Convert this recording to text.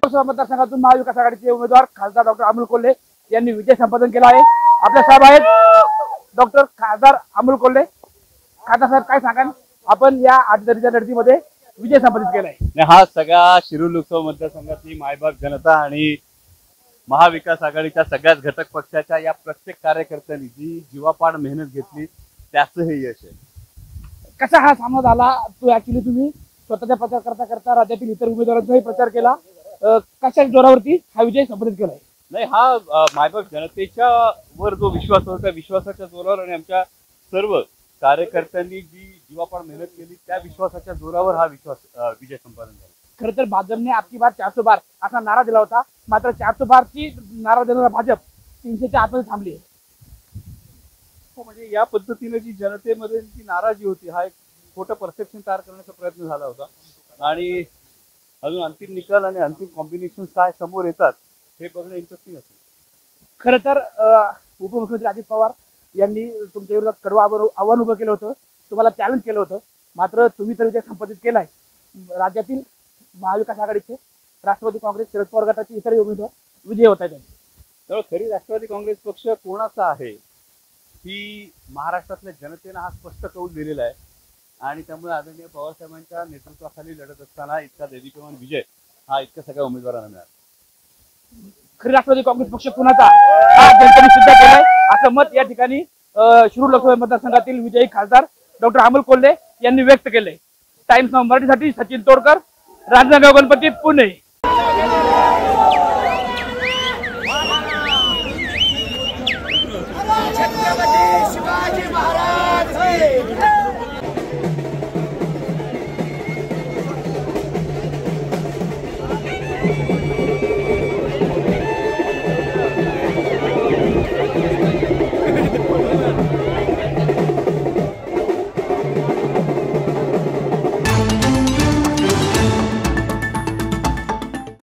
लोकसभा मतदारसंघातून महाविकास आघाडीचे उमेदवार खासदार डॉक्टर अमोल कोल्हे यांनी विजय संपादन केला आहे। आपल्या साहेब आहेत डॉक्टर खासदार अमोल कोल्हे। खासदार साहेब काय सांगाल, आपण या आठवड्याच्या लढतीमध्ये विजय संपादित केलाय? हा सगळा शिरूर लोकसभा मतदारसंघातली मायबाप जनता आणि महाविकास आघाडीच्या सगळ्याच घटक पक्षाच्या या प्रत्येक कार्यकर्त्यांनी जी जीवापाड मेहनत घेतली त्याचं हे यश आहे। कसा हा सामना झाला? तो ऍक्च्युली तुम्ही स्वतःचा प्रचार करता करता राज्यातील इतर उमेदवारांचाही प्रचार केला, कशा जोरावरती हा विजय संपादित केलाय? नाही, हा मायबाप जनतेच्या वर जो विश्वास होता त्या विश्वासाच्या जोरावर आणि आमच्या सर्व कार्यकर्त्यांनी जी जीवापाड मेहनत केली त्या विश्वासाच्या जोरावर हा विजय संपादन झाला। खर तर भाजपने आपकी बार 400 बार असा नारा दिला होता, मात्र 400 बारची नारा देणारा भाजप 300च्या आतमध्ये थांबली आहे। म्हणजे या पद्धतीने जी जनतेमध्ये जी नाराजी होती हा एक खोटं परसेप्शन तयार करण्याचा प्रयत्न झाला होता आणि अजून अंतिम निकाल आणि अंतिम कॉम्बिनेशन काय समोर येतात हे बघणं इंटरेस्टिंग असेल। खरं तर उपमुख्यमंत्री अजित पवार यांनी तुमच्या विरोधात कडवं आव्हान उभं केलं होतं, तुम्हाला चॅलेंज केलं होतं, मात्र तुम्ही तर विजय संपादित केलाय। राज्यातील महाविकास आघाडीचे राष्ट्रवादी काँग्रेस शरद पवार गटाचे इतर उमेदवार विजय होत आहेत। त्यामुळे खरी राष्ट्रवादी काँग्रेस पक्ष कोणाचा आहे ही महाराष्ट्रातल्या जनतेनं हा स्पष्ट कौल दिलेला आहे आणि त्यामुळे आदरणीय पवारसाहेबांच्या नेतृत्वाखाली लढत असताना इतका देदीप्यमान विजय हा इतक्या सगळ्या उमेदवारांना मिळाला। खरी राष्ट्रवादी काँग्रेस पक्ष कुणाचा हा जनतेने सिद्ध केलाय असं मत या ठिकाणी शिरूर लोकसभा मतदारसंघातील विजयी खासदार डॉक्टर अमोल कोल्हे यांनी व्यक्त केले। टाइम्स नाऊ मराठीसाठी सचिन तोडकर, रांजणगाव गणपती, पुणे।